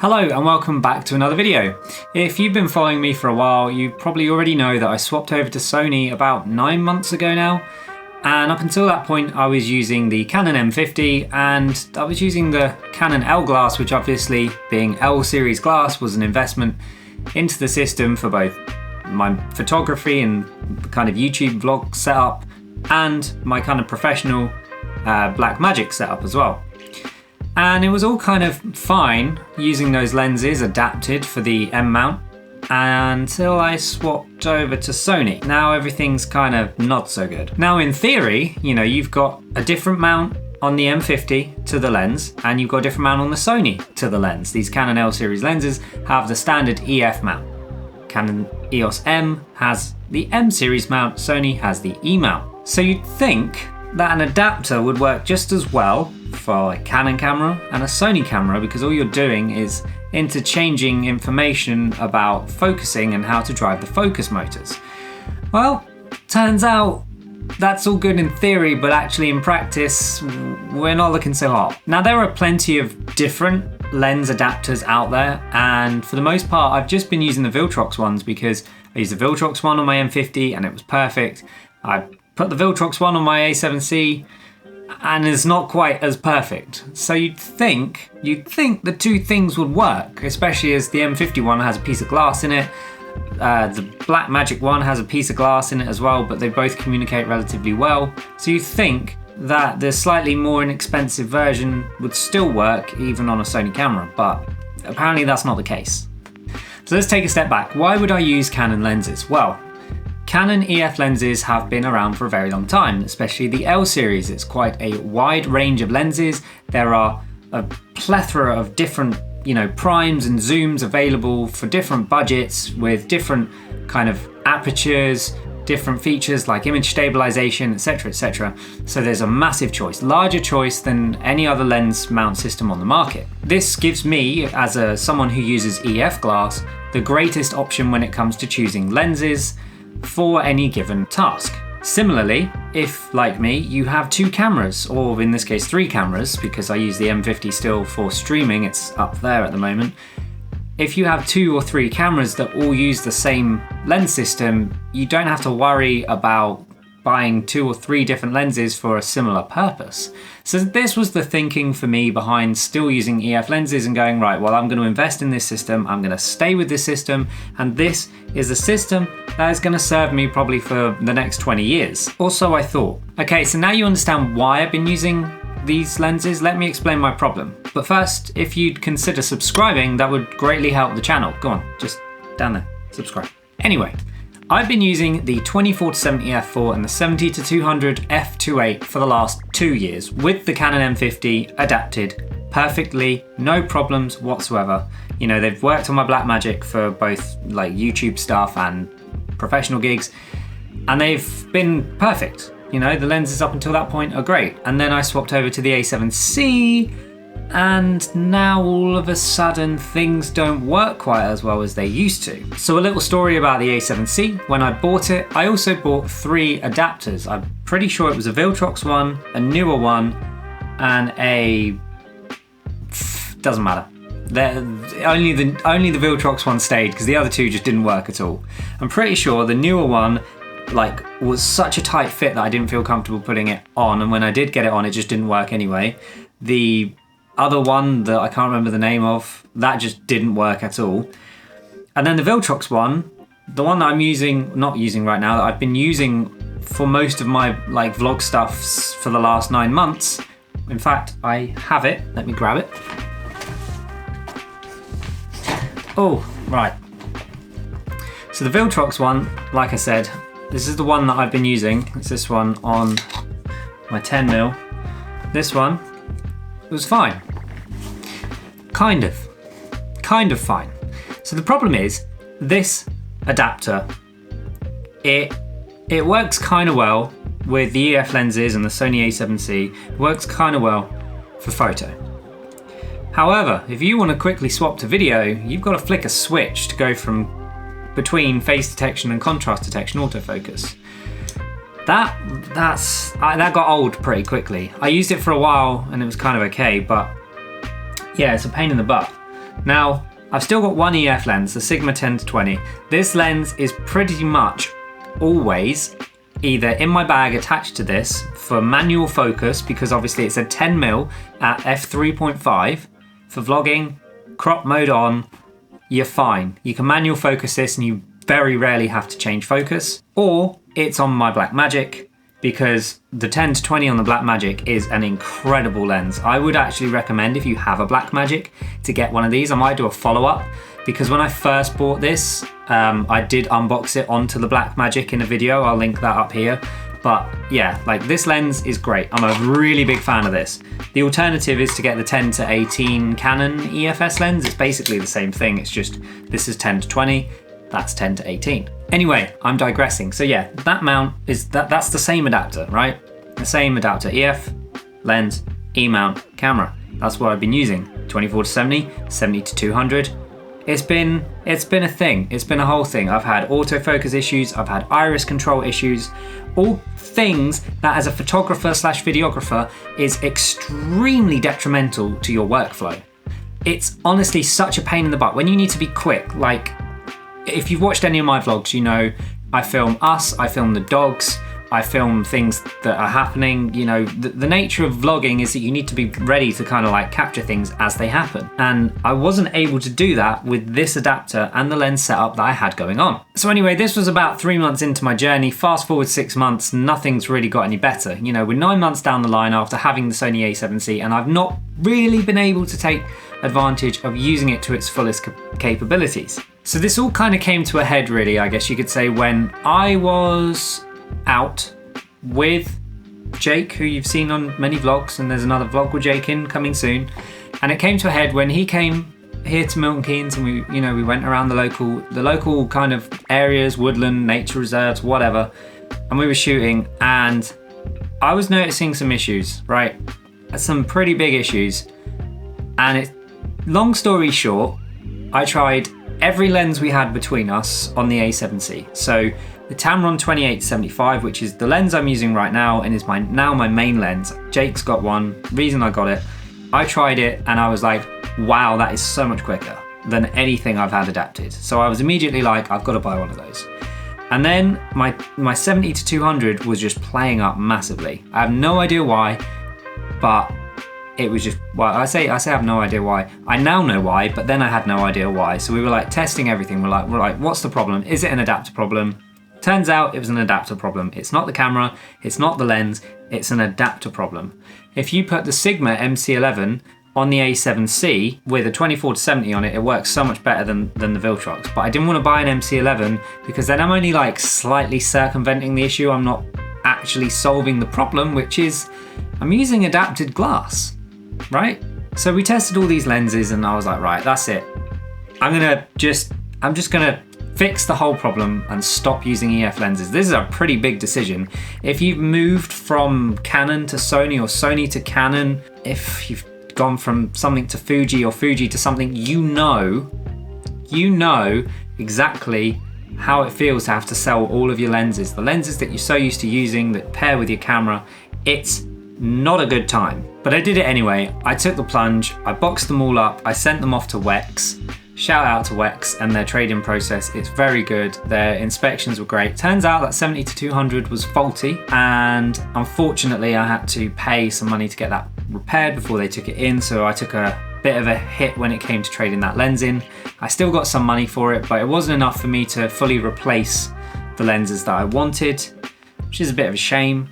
Hello and welcome back to another video. If you've been following me for a while, you probably already know that I swapped over to Sony about 9 months ago now. And up until that point, I was using the Canon M50 and I was using the Canon L glass, which obviously being L series glass was an investment into the system for both my photography and kind of YouTube vlog setup and my kind of professional Blackmagic setup as well. And it was all kind of fine using those lenses adapted for the M mount until I swapped over to Sony. Now everything's kind of not so good. Now in theory, you know, you've got a different mount on the M50 to the lens and you've got a different mount on the Sony to the lens. These Canon L series lenses have the standard EF mount. Canon EOS M has the M series mount, Sony has the E mount. So you'd think that an adapter would work just as well for a Canon camera and a Sony camera, because all you're doing is interchanging information about focusing and how to drive the focus motors. Well, turns out that's all good in theory, but actually in practice, we're not looking so hot. Now there are plenty of different lens adapters out there, and for the most part, I've just been using the Viltrox ones because I used the Viltrox one on my M50 and it was perfect. I put the Viltrox one on my A7C and it's not quite as perfect. So you'd think the two things would work, especially as the M50 one has a piece of glass in it. The Blackmagic one has a piece of glass in it as well, but they both communicate relatively well. So you'd think that the slightly more inexpensive version would still work even on a Sony camera, but apparently that's not the case. So let's take a step back. Why would I use Canon lenses? Well, Canon EF lenses have been around for a very long time, especially the L series. It's quite a wide range of lenses. There are a plethora of different, primes and zooms available for different budgets with different kind of apertures, different features like image stabilization, etc., etc. So there's a massive choice, larger choice than any other lens mount system on the market. This gives me, as someone who uses EF glass, the greatest option when it comes to choosing lenses for any given task. Similarly, if, like me, you have two cameras, or in this case 3 cameras, because I use the M50 still for streaming, it's up there at the moment. If you have 2 or 3 cameras that all use the same lens system, you don't have to worry about buying 2 or 3 different lenses for a similar purpose. So this was the thinking for me behind still using EF lenses and going, right, well, I'm going to invest in this system, I'm going to stay with this system, and this is a system that is going to serve me probably for the next 20 years. Also, I thought, okay, so now you understand why I've been using these lenses, let me explain my problem. But first, if you'd consider subscribing, that would greatly help the channel. Go on, just down there, subscribe. Anyway, I've been using the 24-70 f4 and the 70-200 f2.8 for the last 2 years with the Canon M50 adapted perfectly, no problems whatsoever. They've worked on my Blackmagic for both like YouTube stuff and professional gigs, and they've been perfect. The lenses up until that point are great. And then I swapped over to the A7C, and now all of a sudden things don't work quite as well as they used to. So a little story about the A7C. When I bought it, I also bought 3 adapters. I'm pretty sure it was a Viltrox one, a newer one, and doesn't matter. Only the Viltrox one stayed because the other 2 just didn't work at all. I'm pretty sure the newer one was such a tight fit that I didn't feel comfortable putting it on, and when I did get it on, it just didn't work anyway. The other one that I can't remember the name of, that just didn't work at all. And then the Viltrox one, the one that I'm not using right now, that I've been using for most of my vlog stuff for the last 9 months. In fact, I have it. Let me grab it. Oh, right. So the Viltrox one, like I said, this is the one that I've been using. It's this one on my 10mm. This one, it was fine. Kind of fine. So the problem is, this adapter, it works kind of well with the EF lenses and the Sony A7C. It works kind of well for photo. However, if you want to quickly swap to video, you've got to flick a switch to go from between phase detection and contrast detection autofocus. That got old pretty quickly. I used it for a while and it was kind of okay, but yeah, it's a pain in the butt. Now, I've still got one EF lens, the Sigma 10-20. This lens is pretty much always either in my bag attached to this for manual focus, because obviously it's a 10mm at f3.5 for vlogging, crop mode on, you're fine. You can manual focus this and you very rarely have to change focus. Or it's on my Blackmagic, because the 10-20 on the Blackmagic is an incredible lens. I would actually recommend, if you have a Blackmagic, to get one of these. I might do a follow-up, because when I first bought this, I did unbox it onto the Blackmagic in a video. I'll link that up here. But yeah, like, this lens is great. I'm a really big fan of this. The alternative is to get the 10-18 Canon EFS lens. It's basically the same thing. It's just, this is 10-20, that's 10-18. Anyway, I'm digressing. So yeah, that mount is, that's the same adapter, right? The same adapter, EF, lens, E-mount, camera. That's what I've been using. 24-70, 70-200. It's been a thing. It's been a whole thing. I've had autofocus issues. I've had iris control issues. All things that, as a photographer slash videographer, is extremely detrimental to your workflow. It's honestly such a pain in the butt when you need to be quick. Like, if you've watched any of my vlogs, you know I film us, I film the dogs, I film things that are happening. You know, the nature of vlogging is that you need to be ready to kind of like capture things as they happen. And I wasn't able to do that with this adapter and the lens setup that I had going on. So anyway, this was about 3 months into my journey. Fast forward 6 months, nothing's really got any better. You know, we're 9 months down the line after having the Sony A7C, and I've not really been able to take advantage of using it to its fullest capabilities. So this all kind of came to a head, really, I guess you could say, when I was out with Jake, who you've seen on many vlogs, and there's another vlog with Jake coming soon. And it came to a head when he came here to Milton Keynes, and we went around the local kind of areas, woodland, nature reserves, whatever, and we were shooting, and I was noticing some issues, right? Some pretty big issues. And long story short, I tried every lens we had between us on the A7C. So the Tamron 28-75, which is the lens I'm using right now and is my main lens. Jake's got one. Reason I got it, I tried it and I was like, wow, that is so much quicker than anything I've had adapted. So I was immediately like, I've got to buy one of those. And then my 70-200 was just playing up massively. I have no idea why, but it was just, well, I say I have no idea why. I now know why, but then I had no idea why. So we were like testing everything. We're like, what's the problem? Is it an adapter problem? Turns out it was an adapter problem. It's not the camera, it's not the lens, it's an adapter problem. If you put the Sigma MC11 on the A7C with a 24-70 on it, it works so much better than the Viltrox. But I didn't want to buy an MC11 because then I'm only like slightly circumventing the issue. I'm not actually solving the problem, which is I'm using adapted glass, right? So we tested all these lenses and I was like, right, that's it. I'm just gonna fix the whole problem and stop using EF lenses. This is a pretty big decision. If you've moved from Canon to Sony or Sony to Canon, if you've gone from something to Fuji or Fuji to something, you know exactly how it feels to have to sell all of your lenses. The lenses that you're so used to using that pair with your camera, it's not a good time. But I did it anyway. I took the plunge, I boxed them all up, I sent them off to Wex. Shout out to Wex and their trade-in process. It's very good. Their inspections were great. Turns out that 70-200 was faulty, and unfortunately I had to pay some money to get that repaired before they took it in, so I took a bit of a hit when it came to trading that lens in. I still got some money for it, but it wasn't enough for me to fully replace the lenses that I wanted, which is a bit of a shame.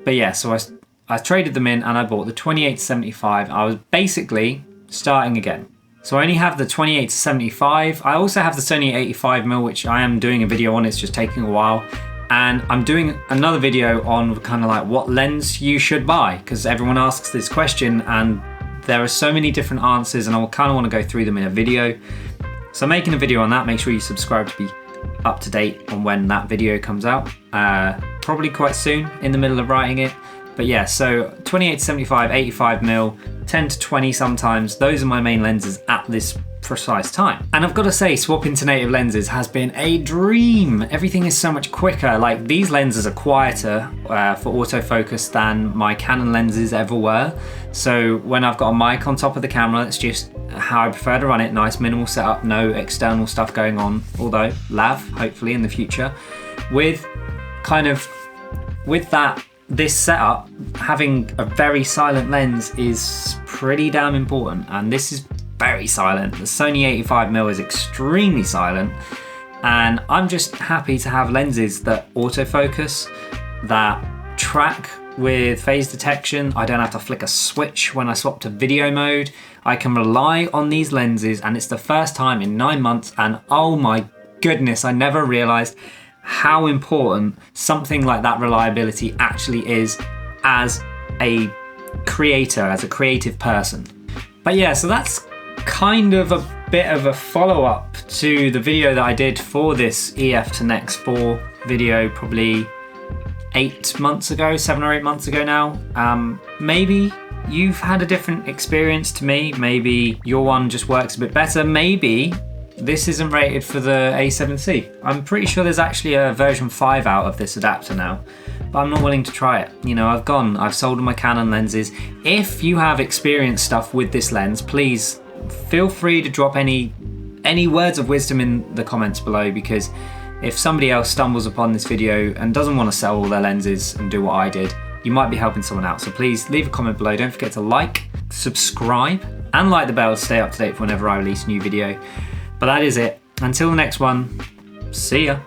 But yeah, so I traded them in and I bought the 28-75. I was basically starting again. So I only have the 28-75. I also have the Sony 85mm, which I am doing a video on. It's just taking a while. And I'm doing another video on kind of like what lens you should buy, because everyone asks this question and there are so many different answers and I kind of want to go through them in a video. So I'm making a video on that. Make sure you subscribe to be up to date on when that video comes out. Probably quite soon, in the middle of writing it. But yeah, so 28-75, 85mm, 10-20 sometimes. Those are my main lenses at this precise time. And I've got to say, swapping to native lenses has been a dream. Everything is so much quicker. Like, these lenses are quieter for autofocus than my Canon lenses ever were. So when I've got a mic on top of the camera, it's just how I prefer to run it. Nice minimal setup, no external stuff going on, although lav hopefully in the future. With this setup, having a very silent lens is pretty damn important, and this is very silent. The Sony 85mm is extremely silent, and I'm just happy to have lenses that autofocus, that track with phase detection. I don't have to flick a switch when I swap to video mode. I can rely on these lenses, and it's the first time in 9 months, and oh my goodness, I never realized how important something like that reliability actually is as a creator, as a creative person. But yeah, so that's kind of a bit of a follow-up to the video that I did for this ef-nex 4 video probably 8 months ago, 7 or 8 months ago now. Maybe you've had a different experience to me. Maybe your one just works a bit better. Maybe this isn't rated for the A7C. I'm pretty sure there's actually a version 5 out of this adapter now, but I'm not willing to try it. You know, I've sold my Canon lenses. If you have experienced stuff with this lens, please feel free to drop any words of wisdom in the comments below, because if somebody else stumbles upon this video and doesn't want to sell all their lenses and do what I did, you might be helping someone out. So please leave a comment below. Don't forget to like, subscribe, and light the bell to stay up to date for whenever I release a new video. But that is it. Until the next one, see ya.